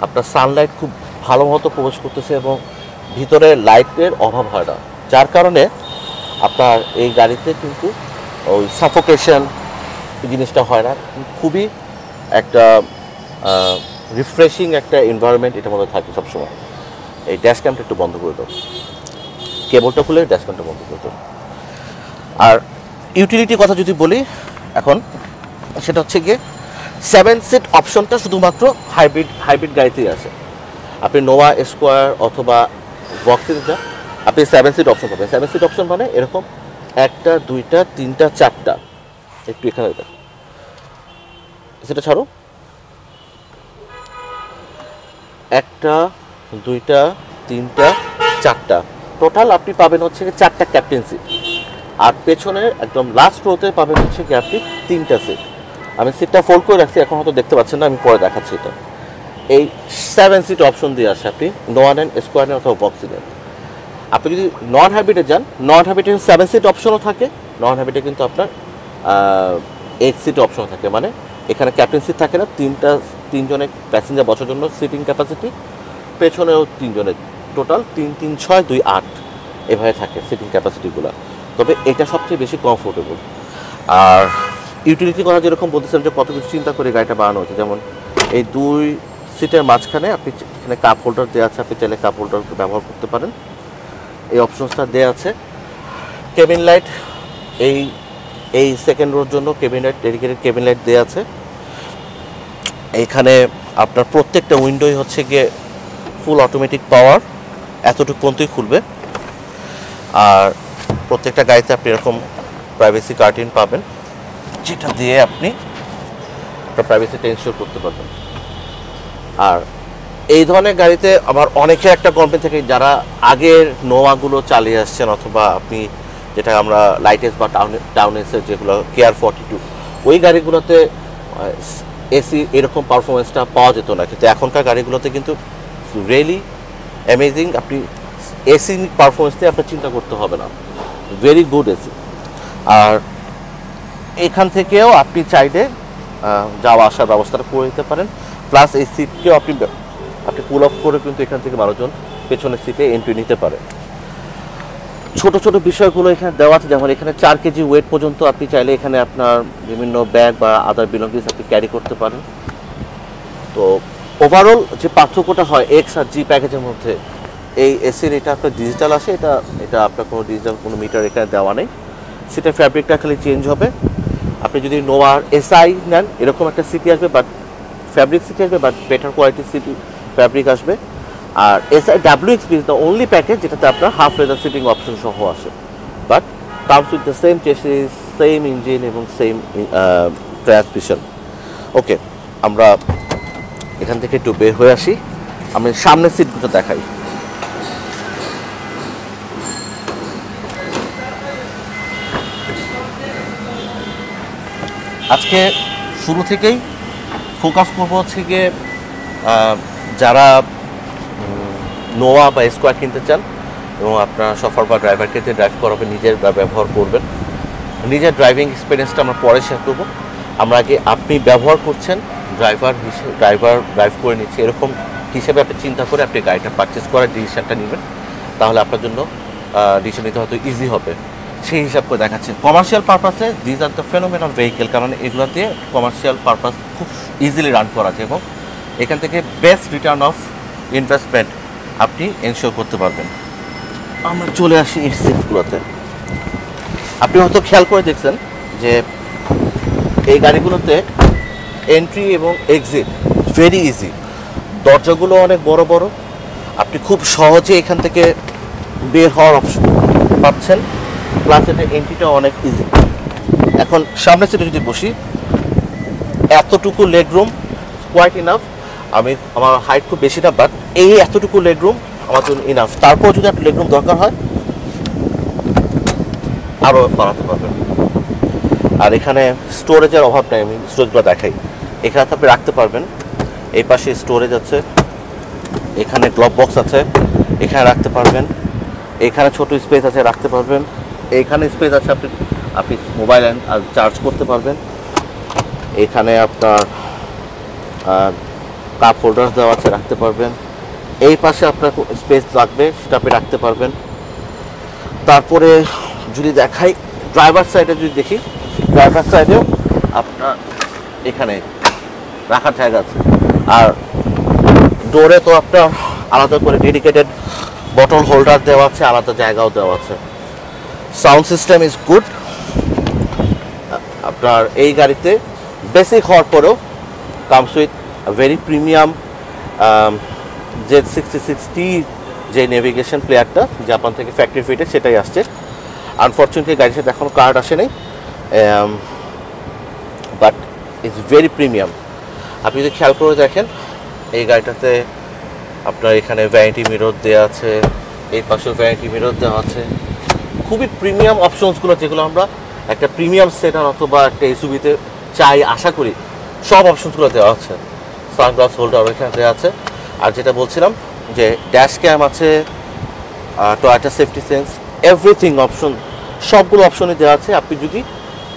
আপনার সানলাইট খুব ভালো মতো প্রবেশ করতেছে এবং ভিতরে লাইটের অভাব হয় না, যার কারণে আপনার এই গাড়িতে কিন্তু ওই সাফোকেশন জিনিসটা হয় না। খুবই একটা রিফ্রেশিং একটা এনভায়রনমেন্ট এটার মধ্যে থাকে সবসময়। এই ড্যাশ ক্যামটা একটু বন্ধ করে দাও, কেবলটা খুলে ড্যাশ ক্যামটা বন্ধ করে দাও। আর ইউটিলিটির কথা যদি বলি এখন, সেটা হচ্ছে গিয়ে 7 সিট অপশনটা শুধুমাত্র হাইব্রিড গাড়িতেই আছে। আপনি নোয়া স্কোয়ার অথবা বক্সিতে যান, আপনি 7 সিট অপশন পাবেন। 7 সিট অপশন মানে এরকম 1টা 2টা 3টা 4টা, একটু এখানে দেখ, সেটা ছাড়ো, 1টা 2টা 3টা 4টা, টোটাল আপনি পাবেন হচ্ছে 4টা ক্যাপ্টেন সিট। আর পেছনে একদম লাস্ট রোতে পাবেন হচ্ছে কি আপনি 3টা সিট। আমি সিটটা ফোল্ড করে রাখছি, এখন হয়তো দেখতে পাচ্ছেন না, আমি পরে দেখাচ্ছি। এটা এই 7 সিট অপশন দিয়ে আসে আপনি নোয়া নেন, স্কোয়ার নেন অথবা বক্সি নেন। আপনি যদি নন হ্যাবিটে যান, নন হ্যাবিটে 7 সিট অপশনও থাকে, নন হ্যাবিটে কিন্তু আপনার 8 সিট অপশন থাকে। মানে এখানে ক্যাপ্টেন সিট থাকে না, 3জনের প্যাসেঞ্জার বসার জন্য সিটিং ক্যাপাসিটি, পেছনেও 3জনের, টোটাল 3 3 6 2 8 এভাবে থাকে সিটিং ক্যাপাসিটিগুলো। তবে এটা সবচেয়ে বেশি কমফোর্টেবল। আর ইউটিলিটি কথা যেরকম বলতেছিলাম যে কত কিছু চিন্তা করে গাড়িটা বানানো হচ্ছে, যেমন এই 2 সিটের মাঝখানে আপনি এখানে কাপ হোল্ডার দেওয়া আছে, আপনি চাইলে কাপ হোল্ডারকে ব্যবহার করতে পারেন, এই অপশনসটা দেওয়া আছে। কেবিন লাইট এই সেকেন্ড রোর জন্য cabin light, dedicated cabin light দেওয়া আছে। এইখানে আপনার প্রত্যেকটা উইন্ডোই হচ্ছে গিয়ে ফুল অটোমেটিক পাওয়ার, এতটুকু পর্যন্তই খুলবে। আর প্রত্যেকটা গাড়িতে আপনি এরকম প্রাইভেসি কার্টেন পাবেন, যেটা দিয়ে আপনি আপনার প্রাইভেসিটা এনশিওর করতে পারবেন। আর এই ধরনের গাড়িতে আবার অনেকে একটা কোম্পানি থেকে যারা আগের নোয়াগুলো চালিয়ে আসছেন, অথবা আপনি যেটা আমরা লাইটেস বা টাউনেসের যেগুলো কেয়ার 42, ওই গাড়িগুলোতে এসি এরকম পারফরমেন্সটা পাওয়া যেত না, কিন্তু এখনকার গাড়িগুলোতে কিন্তু ইটস রিয়েলি অ্যামেজিং। আপনি এসি পারফরমেন্স নিয়ে আপনার চিন্তা করতে হবে না, ভেরি গুড এসি। আর এখান থেকেও আপনি চাইলে যাওয়া আসার ব্যবস্থাটা করে দিতে পারেন, প্লাস এই সিটকেও আপনি পুল অফ করে কিন্তু এখান থেকে মানুষজন পেছনের সিটে এন্ট্রি নিতে পারে। ছোট ছোট বিষয়গুলো এখানে দেওয়া আছে, যেমন এখানে 4 কেজি ওয়েট পর্যন্ত আপনি চাইলে এখানে আপনার বিভিন্ন ব্যাগ বা আদার বিলঙ্গিংস আপনি ক্যারি করতে পারেন। তো ওভারঅল যে পার্থক্যটা হয় এক্স আর জি প্যাকেজের মধ্যে, এই এসির এটা আপনার ডিজিটাল আসে, এটা আপনার কোনো ডিজিটাল কোনো মিটার এখানে দেওয়া নেই। সিটের ফ্যাব্রিকটা খালি চেঞ্জ হবে। আপনি যদি নোয়ার এসআই নেন এরকম একটা সিটি আসবে, বাট ফ্যাব্রিক সিটি আসবে, বাট বেটার কোয়ালিটির সিটি ফ্যাব্রিক আসবে। আর SI WXB is the only package যেটাতে আপনার হাফ লেদার সিটিং অপশন সহ আসে, but comes with the same chassis, same engine এবং সেম ট্রান্সমিশন। ওকে, আমরা এখান থেকে একটু বের হয়ে আসি, আমি সামনের সিটগুলো দেখাই। আজকে শুরু থেকেই ফোকাস করবো হচ্ছে গিয়ে যারা নোয়া বা স্কোয়ার কিনতে চান এবং আপনার শফার বা ড্রাইভারকে দিয়ে ড্রাইভ করাবেন, নিজের ব্যবহার করবেন, নিজের ড্রাইভিং এক্সপিরিয়েন্সটা আমরা পরে শেয়ার করবো। আমরা আগে আপনি ব্যবহার করছেন, ড্রাইভার ড্রাইভ করে নিচ্ছে এরকম হিসেবে আপনি চিন্তা করে আপনি গাড়িটা পারচেস করার ডিসিশনটা নেবেন, তাহলে আপনার জন্য ডিসিশন নিতে হয়তো ইজি হবে। সেই হিসাব করে দেখাচ্ছে কমার্শিয়াল পারপাসে this are the phenomenal vehicle, কারণ এগুলো দিয়ে কমার্শিয়াল পারপাস খুব ইজিলি রান করা যায় এবং এখান থেকে বেস্ট রিটার্ন অফ ইনভেস্টমেন্ট আপনি এনশিওর করতে পারবেন। আমরা চলে আসি এই সিটগুলোতে। আপনি হয়তো খেয়াল করে দেখছেন যে এই গাড়িগুলোতে এন্ট্রি এবং এক্সিট ভেরি ইজি, দরজাগুলো অনেক বড় বড়, আপনি খুব সহজে এখান থেকে বের হওয়ার অপশন পাচ্ছেন, প্লাস এটা এন্ট্রিটা অনেক ইজি। এখন সামনের সিটে যদি বসি, এতটুকু লেগ রুম কোয়াইট ইনাফ। আমার হাইট খুব বেশি না, বাট এই এতটুকু লেগ রুম আমার জন্য ইনাফ। তারপর যদি একটা লেগ রুম দরকার হয় আরও বাড়াতে পারবেন। আর এখানে স্টোরেজের অভাব নেই, আমি স্টোরেজগুলো দেখাই। এখানে আপনি রাখতে পারবেন, এই পাশে স্টোরেজ আছে, এখানে গ্লোভ বক্স আছে, এখানে রাখতে পারবেন, এখানে ছোট স্পেস আছে রাখতে পারবেন, এইখানে স্পেস আছে আপনি মোবাইল চার্জ করতে পারবেন। এখানে আপনার কাপ হোল্ডার দেওয়া আছে, রাখতে পারবেন। এই পাশে আপনার স্পেস লাগবে সেটা আপনি রাখতে পারবেন। তারপরে যদি দেখাই ড্রাইভার সাইডে, যদি দেখি ড্রাইভার সাইডেও আপনার এখানে রাখার জায়গা আছে। আর ডোরে তো আপনার আলাদা করে ডেডিকেটেড বটল হোল্ডার দেওয়া আছে, আলাদা জায়গাও দেওয়া আছে। Sound system is good. আপনার এই গাড়িতে বেসিক হওয়ার পরেও comes with very premium Z66T যে নেভিগেশন প্লেয়ারটা জাপান থেকে ফ্যাক্টরি ফিটে সেটাই আসছে। আনফর্চুনেটলি গাড়ির সাথে এখনও কার্ড আসে নাই, বাট ইটস ভেরি প্রিমিয়াম। আপনি যদি খেয়াল করে দেখেন এই গাড়িটাতে আপনার এখানে ভ্যানিটি মিরর দেওয়া আছে, এই পাশেও ভ্যানিটি মিরর দেওয়া আছে। খুবই প্রিমিয়াম অপশনসগুলো যেগুলো আমরা একটা প্রিমিয়াম সেডান অথবা একটা এসইউভিতে চাই আশা করি, সব অপশনসগুলো দেওয়া আছে। সানগ্লাস হোল্ডার এখানে দেওয়া আছে। আর যেটা বলছিলাম যে ড্যাশ ক্যাম আছে, Toyota safety sense, everything option, সবগুলো অপশনই দেওয়া আছে। আপনি যদি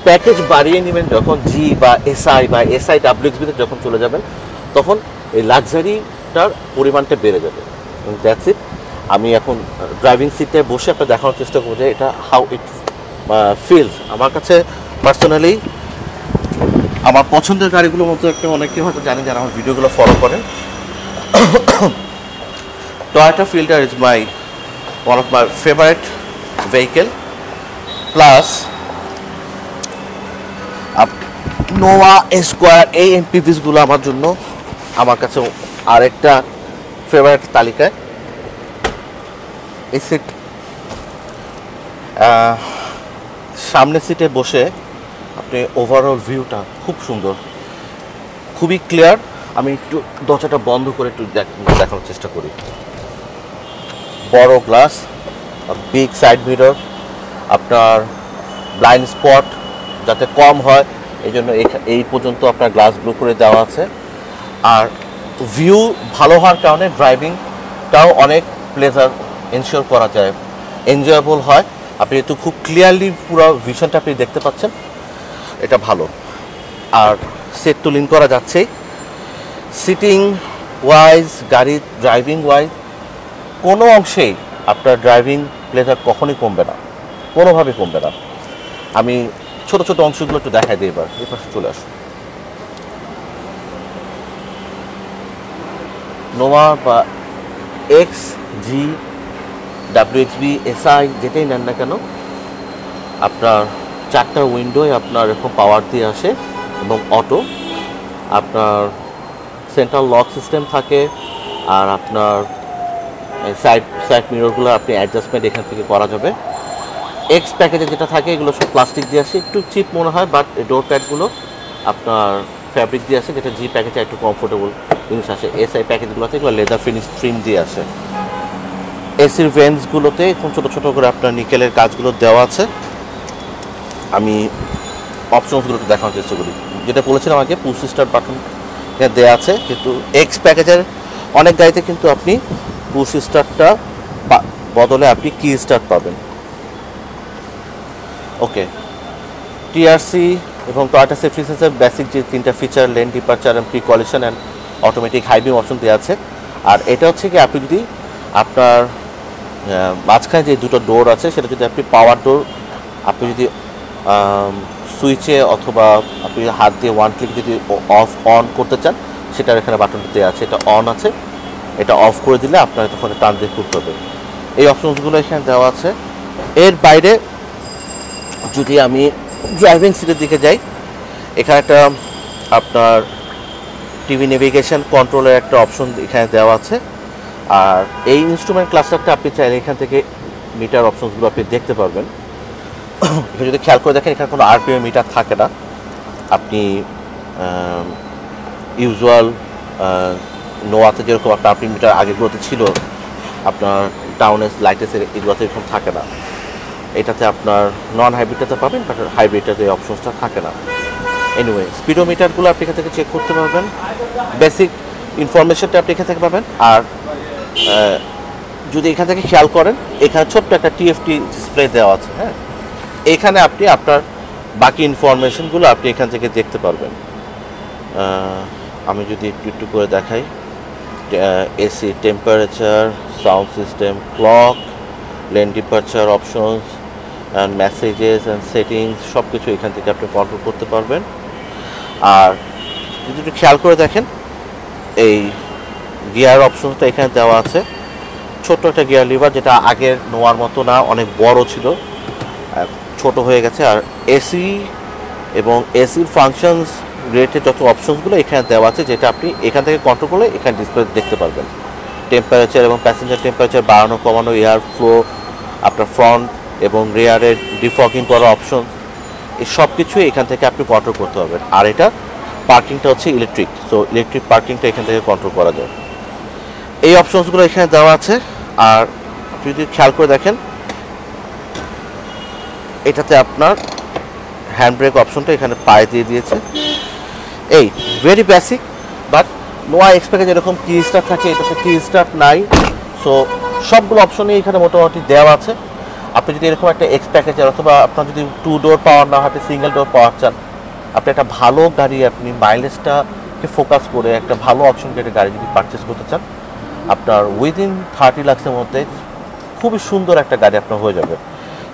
প্যাকেজ বাড়িয়ে নেবেন যখন জি বা এসআই বা এসআই WXBতে যখন চলে যাবেন, তখন এই লাক্সারিটার পরিমাণটা বেড়ে যাবে। That's it. আমি এখন ড্রাইভিং সিটে বসে আপনার দেখানোর চেষ্টা করবো যে এটা হাউ ইট ফিলস। আমার কাছে পার্সোনালি আমার পছন্দের গাড়িগুলোর মধ্যে একটা, অনেকে হয়তো জানেন যারা আমার ভিডিওগুলো ফলো করেন, Toyota filter is one of my favorite vehicle, plus নোয়া স্কোয়ার এই এমপিভিসগুলো আমার জন্য, আমার কাছে আরেকটা ফেভারিট তালিকায়। এই সিট সামনের সিটে বসে আপনি ওভারঅল ভিউটা খুব সুন্দর, খুবই ক্লিয়ার। আমি একটু দরজাটা বন্ধ করে একটু দেখানোর চেষ্টা করি। বড় গ্লাস, বিগ সাইড মিরর, আপনার ব্লাইন্ড স্পট যাতে কম হয় এই জন্য এই পর্যন্ত আপনার গ্লাস ব্লু করে দেওয়া আছে। আর ভিউ ভালো হওয়ার কারণে ড্রাইভিংটাও অনেক প্লেজার এনশিওর করা যায়, এনজয়েবল হয়। আপনি একটু খুব ক্লিয়ারলি পুরো ভিশনটা আপনি দেখতে পাচ্ছেন, এটা ভালো। আর সেট তো লিন করা যাচ্ছেই। সিটিং ওয়াইজ, গাড়ির ড্রাইভিং ওয়াইজ কোনো অংশেই আপনার ড্রাইভিং প্লেজার কখনোই কমবে না, কোনোভাবে কমবে না। আমি ছোট ছোট অংশগুলো একটু দেখাই দিই। এবার এই পাশে চলে আসুন। নোভা বা এক্স, জি, WXB, SI যেটাই নেন না কেন, আপনার 4টা উইন্ডোয় আপনার এরকম পাওয়ার দিয়ে আসে এবং অটো। আপনার সেন্ট্রাল লক সিস্টেম থাকে, আর আপনার সাইড মিররগুলো আপনি অ্যাডজাস্টমেন্ট এখান থেকে করা যাবে। এক্স প্যাকেজে যেটা থাকে এগুলো সব প্লাস্টিক দিয়ে আসে, একটু চিপ মনে হয়, বাট ডোর প্যাডগুলো আপনার ফ্যাব্রিক দিয়ে আসে, যেটা জি প্যাকেজে একটু কমফোর্টেবল জিনিস আসে। SI প্যাকেজগুলোতে এগুলো লেদার ফিনিশ ট্রিম দিয়ে আসে। এসির ভেন্টসগুলোতে এখন ছোটো ছোটো করে আপনার নিকেলের কাজগুলো দেওয়া আছে। আমি অপশনসগুলো একটু দেখানোর চেষ্টা করি। যেটা বলেছিলাম আগে, পুশ স্টার্ট বাটন দেওয়া আছে, কিন্তু এক্স প্যাকেজের অনেক গাড়িতে কিন্তু আপনি পুশ স্টার্টটা বদলে আপনি কি স্টার্ট পাবেন। ওকে, টিআরসি এবং টয়োটা সেফটি সেন্সর বেসিক যে 3টা ফিচার, লেন ডিপারচার এবং pre collision and automatic high beam option দেওয়া আছে। আর এটা হচ্ছে কি, আপনি যদি আপনার মাঝখানে যে দুটো ডোর আছে সেটা যদি আপনি পাওয়ার ডোর আপনি যদি সুইচে অথবা আপনি হাত দিয়ে ওয়ান ক্লিক যদি অফ অন করতে চান, সেটার এখানে বাটনটা দেওয়া আছে। এটা অন আছে, এটা অফ করে দিলে আপনার তখন টান দিয়ে খুলতে হবে। এই অপশনসগুলো এখানে দেওয়া আছে। এর বাইরে যদি আমি ড্রাইভিং সিটের দিকে যাই, এখানে একটা আপনার টিভি নেভিগেশন কন্ট্রোলের একটা অপশন এখানে দেওয়া আছে। আর এই ইনস্ট্রুমেন্ট ক্লাস্টারটা আপনি চাইলে এখান থেকে মিটার অপশনসগুলো আপনি দেখতে পারবেন। এখানে যদি খেয়াল করে দেখেন, এখানে কোনো RPM মিটার থাকে না। আপনি ইউজুয়াল নোয়াতে যেরকম আপনার RPM মিটার আগেগুলোতে ছিল, আপনার টাউনেস লাইটেসের এগুলোতে এরকম থাকে না। এটাতে আপনার নন হাইব্রিডটাতে পাবেন, বাট হাইব্রিডটাতে এই অপশনসটা থাকে না। এনিওয়ে, স্পিডোমিটারগুলো আপনি এখান থেকে চেক করতে পারবেন, বেসিক ইনফরমেশনটা আপনি এখান থেকে পাবেন। আর যদি এখান থেকে খেয়াল করেন, এখানে ছোট্ট একটা TFT ডিসপ্লে দেওয়া আছে। হ্যাঁ, এখানে আপনি আপনার বাকি ইনফরমেশনগুলো আপনি এখান থেকে দেখতে পারবেন। আমি যদি একটু একটু করে দেখাই, AC temperature, sound system, clock, lane departure options and messages and settings সব কিছু এখান থেকে আপনি কন্ট্রোল করতে পারবেন। আর যদি একটু খেয়াল করে দেখেন, এই গিয়ার অপশনসটা এখানে দেওয়া আছে। ছোট্ট একটা গিয়ার লিভার, যেটা আগের নোয়ার মতো না, অনেক বড় ছিল, ছোট হয়ে গেছে। আর এসি এবং এসির ফাংশনস রিলেটেড যত অপশনসগুলো এখানে দেওয়া আছে, যেটা আপনি এখান থেকে কন্ট্রোল করলে এখানে ডিসপ্লে দেখতে পারবেন। টেম্পারেচার এবং প্যাসেঞ্জার টেম্পারেচার বাড়ানো কমানো, এয়ার ফ্লো, আপনার ফ্রন্ট এবং রেয়ারের ডিফগিং করা অপশন, এই সব কিছুই এখান থেকে আপনি কন্ট্রোল করতে পারবেন। আর এটা পার্কিংটা হচ্ছে ইলেকট্রিক, সো ইলেকট্রিক পার্কিংটা এখান থেকে কন্ট্রোল করা যায়। এই অপশনসগুলো এখানে দেওয়া আছে। আর আপনি যদি খেয়াল করে দেখেন, এটাতে আপনার হ্যান্ড ব্রেক অপশনটা এখানে পায়ে দিয়ে দিয়েছে। এই ভেরি বেসিক, বাট নোয়া এক্স প্যাকেজ এরকম কি স্টার্ট থাকে, এটাতে কি স্টার্ট নাই। সো সবগুলো অপশনই এখানে মোটামুটি দেওয়া আছে। আপনি যদি এরকম একটা এক্স প্যাকেজের অথবা আপনার যদি 2 ডোর পাওয়ার না হয়, আপনি সিঙ্গেল ডোর পাওয়ার চান, আপনি একটা ভালো গাড়ি, আপনি মাইলেজটাকে ফোকাস করে একটা ভালো অপশন একটা গাড়ি যদি পারচেস করতে চান, আপনার উইদিন 30 লাখের মধ্যে খুবই সুন্দর একটা গাড়ি আপনার হয়ে যাবে।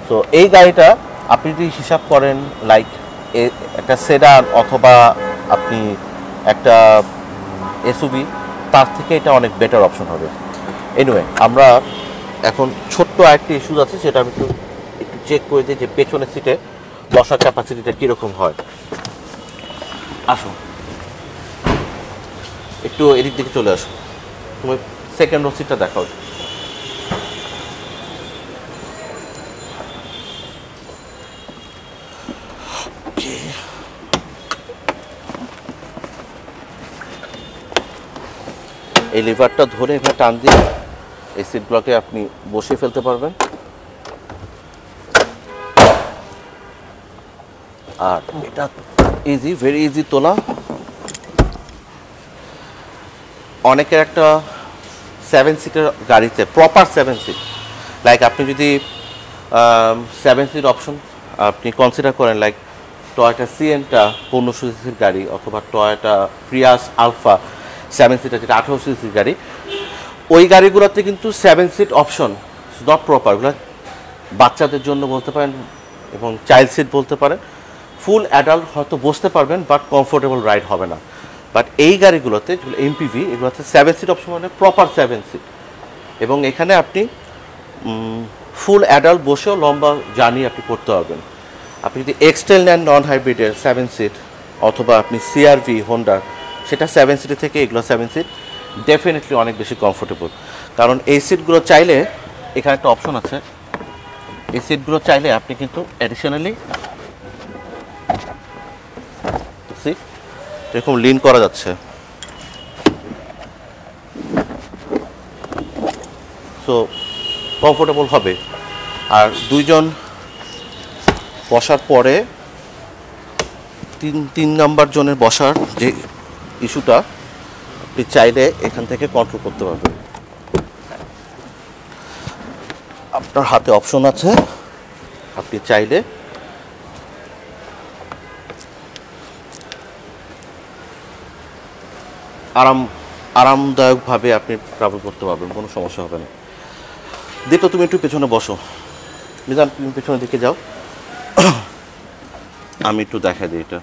সো এই গাড়িটা আপনি যদি হিসাব করেন, লাইক একটা সেডান অথবা আপনি একটা এসইউভি, তার থেকে এটা অনেক বেটার অপশন হবে। এনিওয়ে, আমরা এখন ছোট্ট আরেকটি ইস্যুজ আছে, সেটা আমি একটু চেক করে দিই যে পেছনের সিটে বসার ক্যাপাসিটিটা কীরকম হয়। আসুন, একটু এদিক দিকে চলে আসুন, তুমি সেকেন্ড রো সিটটা দেখাও। এই লিভারটা ধরে এভাবে টান দিয়ে এই সিটগুলোকে আপনি বসিয়ে ফেলতে পারবেন। আর এটা ইজি, ভেরি ইজি তোলা। অনেকের একটা 7 সিটের গাড়িতে প্রপার 7 সিট, লাইক আপনি যদি 7 সিট অপশন আপনি কনসিডার করেন, লাইক টয়োটা সিএনটা 1500 সিসির গাড়ি অথবা টয়োটা প্রিয়াস আলফা 7 সিটার যেটা 1800 সিসির গাড়ি, ওই গাড়িগুলোতে কিন্তু 7 সিট অপশন নট প্রপার। ওগুলো বাচ্চাদের জন্য বলতে পারেন এবং চাইল্ড সিট বলতে পারেন, ফুল অ্যাডাল্ট হয়তো বসতে পারবেন বাট কমফোর্টেবল রাইড হবে না। বাট এই গাড়িগুলোতে যেগুলো এমপিভি এগুলোতে 7 সিট অপশন মানে প্রপার 7 সিট, এবং এখানে আপনি ফুল অ্যাডাল্ট বসেও লম্বা জার্নি আপনি করতে পারবেন। আপনি যদি এক্সটেল নেন নন হাইব্রিডের 7 সিট অথবা আপনি সিআরভি হোন্ডার সেটা 7 সিটের থেকে এগুলো 7 সিট ডেফিনেটলি অনেক বেশি কমফোর্টেবল। কারণ এই সিটগুলো চাইলে এখানে একটা অপশন আছে, এই সিটগুলো চাইলে আপনি কিন্তু অ্যাডিশনালি সিট এরকম লিন করা যাচ্ছে। সো কমফোর্টেবল হবে। আর দুইজন বসার পরে তিন নাম্বার জনের বসার যে ইস্যুটা আপনি চাইলে এখান থেকে কন্ট্রোল করতে পারবেন। আপনার হাতে অপশন আছে, আপনি চাইলে আরামদায়কভাবে আপনি ট্রাভেল করতে পারবেন, কোনো সমস্যা হবে না। দেখো তুমি একটু পেছনে বসো, মিজান তুমি পেছনের দিকে যাও, আমি একটু দেখা দিই এটা।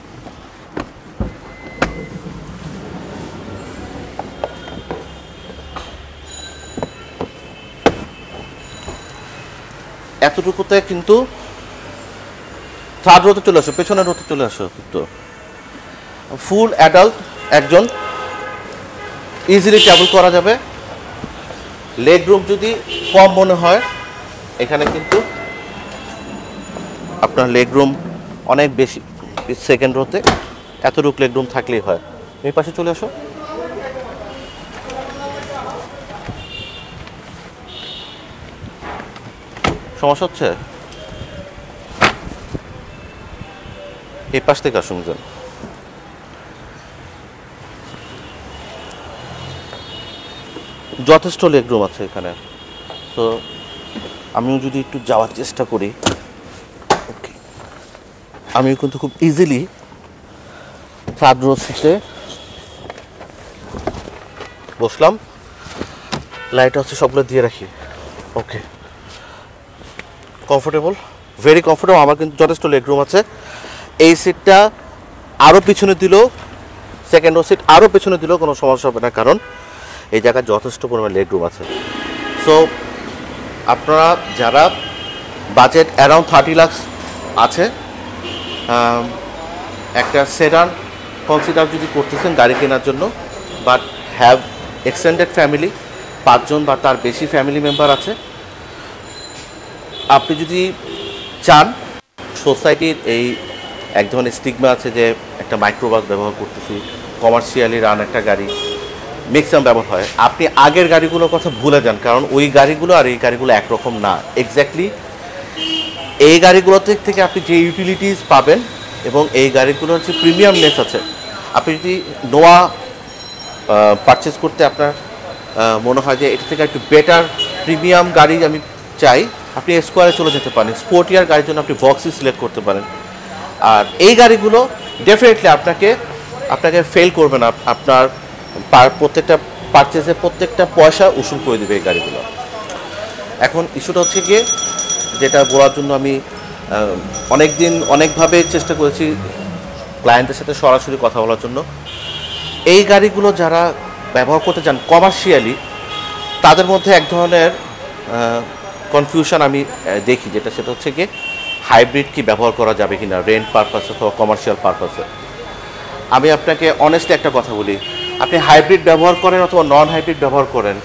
এতটুকুতে কিন্তু থার্ড রোতে চলে আসো, পেছনের রোতে চলে আসো, কিন্তু ফুল অ্যাডাল্ট একজন ইজিলি ট্রাভেল করা যাবে। লেগ রুম যদি কম মনে হয় এখানে কিন্তু আপনার লেগ রুম অনেক বেশি, সেকেন্ড রোতে এতটুকু লেগ রুম থাকলেই হয়। এই পাশে চলে আসো, সমস্যা হচ্ছে এই পাশ থেকে আসুন যান। যথেষ্ট লেগ রুম আছে এখানে। তো আমিও যদি একটু যাওয়ার চেষ্টা করি, ওকে, আমিও কিন্তু খুব ইজিলি থার্ড রো সিটে বসলাম। লাইট হচ্ছে সবগুলো দিয়ে রাখি, ওকে, কমফোর্টেবল, ভেরি কমফোর্টেবল। আমার কিন্তু যথেষ্ট লেগ রুম আছে। এই সিটটা আরও পিছনে দিলেও, সেকেন্ড রো সিট আরও পেছনে দিলেও কোনো সমস্যা হবে না, কারণ এই জায়গায় যথেষ্ট পরিমাণ লেগ রুম আছে। সো আপনারা যারা বাজেট অ্যারাউন্ড 30 লাখ আছে, একটা সেডান কনসিডার যদি করতেছেন গাড়ি কেনার জন্য, বাট হ্যাভ এক্সটেন্ডেড ফ্যামিলি, 5 জন বা তার বেশি ফ্যামিলি মেম্বার আছে, আপনি যদি চান, সোসাইটির এই এক ধরনের স্টিগমা আছে যে একটা মাইক্রোবাস ব্যবহার করতেছি, কমার্শিয়ালি রান একটা গাড়ি ম্যাক্সিমাম ব্যবহার হয়, আপনি আগের গাড়িগুলোর কথা ভুলে যান, কারণ ওই গাড়িগুলো আর এই গাড়িগুলো একরকম না। এক্স্যাক্টলি এই গাড়িগুলো থেকে আপনি যে ইউটিলিটিস পাবেন এবং এই গাড়িগুলোর যে প্রিমিয়ামনেস আছে, আপনি যদি নোয়া পারচেস করতে আপনার মনে হয় যে এটা থেকে একটু বেটার প্রিমিয়াম গাড়ি আমি চাই, আপনি স্কোয়ারে চলে যেতে পারেন। স্পোর্টিয়ার গাড়ির জন্য আপনি বক্সই সিলেক্ট করতে পারেন। আর এই গাড়িগুলো ডেফিনেটলি আপনাকে ফেল করবে না, আপনার প্রত্যেকটা পারচেসে প্রত্যেকটা পয়সা উসুল করে দেবে এই গাড়িগুলো। এখন ইস্যুটা হচ্ছে গিয়ে, যেটা বলার জন্য আমি অনেকভাবে চেষ্টা করেছি ক্লায়েন্টের সাথে সরাসরি কথা বলার জন্য, এই গাড়িগুলো যারা ব্যবহার করতে চান কমার্শিয়ালি, তাদের মধ্যে এক ধরনের কনফিউশন আমি দেখি, সেটা হচ্ছে গিয়ে হাইব্রিড কি ব্যবহার করা যাবে কিনা রেন্ট পারপাসে অথবা কমার্শিয়াল পারপাসে। আমি আপনাকে অনেস্টলি একটা কথা বলি, আপনি হাইব্রিড ব্যবহার করেন অথবা নন হাইব্রিড ব্যবহার করেন,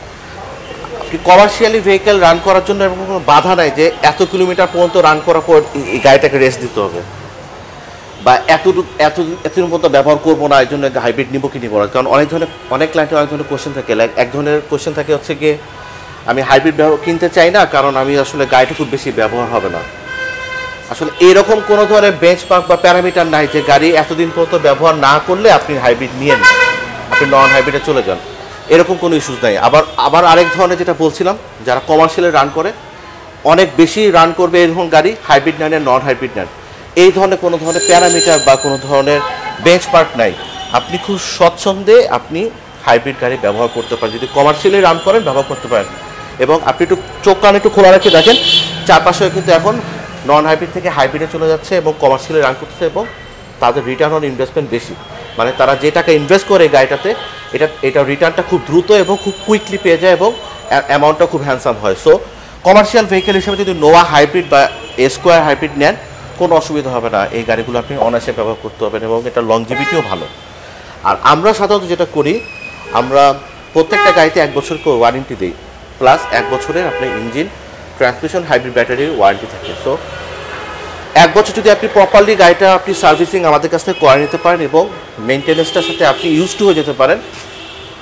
আপনি কমার্শিয়ালি ভেহিকেল রান করার জন্য এরকম কোনো বাধা নাই যে এত কিলোমিটার পর্যন্ত রান করার পর এই গাড়িটাকে রেস্ট দিতে হবে, বা এতদিন পর্যন্ত ব্যবহার করবো না, এই জন্য হাইব্রিড নিবো কি নিবো না। কারণ অনেক ক্লায়েন্টের অনেক ধরনের কোয়েশ্চেন থাকে। লাইক এক ধরনের কোয়েশ্চেন থাকে হচ্ছে গিয়ে, আমি হাইব্রিড কিনতে চাই না কারণ আমি আসলে গাড়িটা খুব বেশি ব্যবহার হবে না। আসলে এরকম কোনো ধরনের বেঞ্চমার্ক বা প্যারামিটার নাই যে গাড়ি এতদিন পর্যন্ত ব্যবহার না করলে আপনি হাইব্রিড নিয়ে নিন, আপনি নন হাইব্রিডে চলে যান। এরকম কোনো ইস্যুস নাই। আবার আরেক ধরনের যেটা বলছিলাম, যারা কমার্শিয়ালে রান করে, অনেক বেশি রান করবে এরকম গাড়ি, হাইব্রিড নেন আর নন হাইব্রিড নেন, এই ধরনের কোনো ধরনের প্যারামিটার বা কোনো ধরনের বেঞ্চমার্ক নাই। আপনি খুব স্বচ্ছন্দে আপনি হাইব্রিড গাড়ি ব্যবহার করতে পারেন, যদি কমার্শিয়ালি রান করেন ব্যবহার করতে পারেন। এবং আপনি একটু চোখ কান একটু খোলা রেখে দেখেন, চারপাশেও কিন্তু এখন নন হাইব্রিড থেকে হাইব্রিডে চলে যাচ্ছে এবং কমার্শিয়ালি রান করতেছে, এবং তাদের রিটার্ন অন ইনভেস্টমেন্ট বেশি। মানে তারা যে টাকা ইনভেস্ট করে এই গাড়িটাতে, এটা রিটার্নটা খুব দ্রুত এবং খুব কুইকলি পেয়ে যায়, এবং অ্যামাউন্টটা খুব হ্যান্ডসাম হয়। সো কমার্শিয়াল ভেহিকেল হিসেবে যদি নোয়া হাইব্রিড বা স্কোয়ার হাইব্রিড নেন, কোনো অসুবিধা হবে না, এই গাড়িগুলো আপনি অনায়াসে ব্যবহার করতে পারবেন এবং এটা লংজিভিটিও ভালো। আর আমরা সাধারণত যেটা করি, আমরা প্রত্যেকটা গাড়িতে 1 বছর করে ওয়ারেন্টি দিই, প্লাস 1 বছরের আপনার ইঞ্জিন, ট্রান্সমিশন, হাইব্রিড ব্যাটারির ওয়ারেন্টি থাকে। সো 1 বছর যদি আপনি প্রপারলি গাড়িটা আপনি সার্ভিসিং আমাদের কাছ থেকে করে নিতে পারেন এবং মেনটেন্যান্সটার সাথে আপনি ইউজ টু হয়ে যেতে পারেন,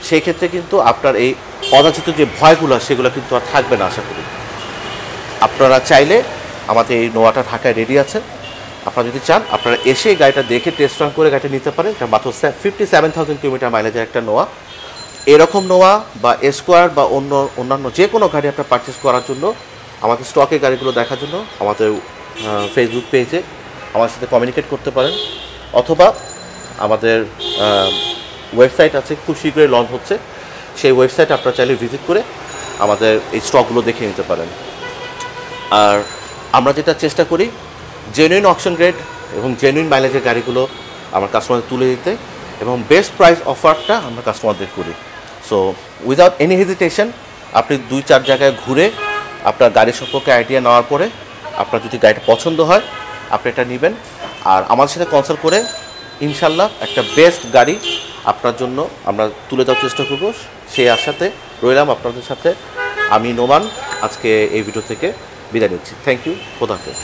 সেই ক্ষেত্রে কিন্তু আপনার এই অযাচিত যে ভয়গুলো সেগুলো কিন্তু আর থাকবে না আশা করি। আপনারা চাইলে আমাদের এই নোয়াটা ঢাকায় রেডি আছে, আপনারা যদি চান আপনারা এসে এই গাড়িটা দেখে টেস্ট রান করে গাড়িটা নিতে পারেন। এটা মাত্র 57,000 কিলোমিটার মাইলেজের একটা নোয়া। এরকম নোয়া বা স্কোয়ার বা অন্যান্য যে কোনো গাড়ি আপনার পারচেস করার জন্য, আমাদের স্টকের গাড়িগুলো দেখার জন্য আমাদের ফেসবুক পেজে আমার সাথে কমিউনিকেট করতে পারেন, অথবা আমাদের ওয়েবসাইট আছে, খুব শীঘ্রই লঞ্চ হচ্ছে, সেই ওয়েবসাইট আপনারা চাইলে ভিজিট করে আমাদের এই স্টকগুলো দেখে নিতে পারেন। আর আমরা যেটা চেষ্টা করি, জেনুইন অকশন গ্রেড এবং জেনুইন মাইলেজের গাড়িগুলো আমার কাস্টমারদের তুলে দিতে, এবং বেস্ট প্রাইস অফারটা আমরা কাস্টমারদের করি। সো উইদাউট এনি হেজিটেশন আপনি 2-4 জায়গায় ঘুরে আপনার গাড়ি সম্পর্কে আইডিয়া নেওয়ার পরে আপনার যদি গাড়িটা পছন্দ হয় আপনি এটা নেবেন, আর আমাদের সাথে কনসাল্ট করে ইনশাল্লাহ একটা বেস্ট গাড়ি আপনার জন্য আমরা তুলে দেওয়ার চেষ্টা করব। সেই আশাতে রইলাম আপনাদের সাথে। আমি নোমান আজকে এই ভিডিও থেকে বিদায় নিচ্ছি। থ্যাংক ইউ, খোদা হাফেজ।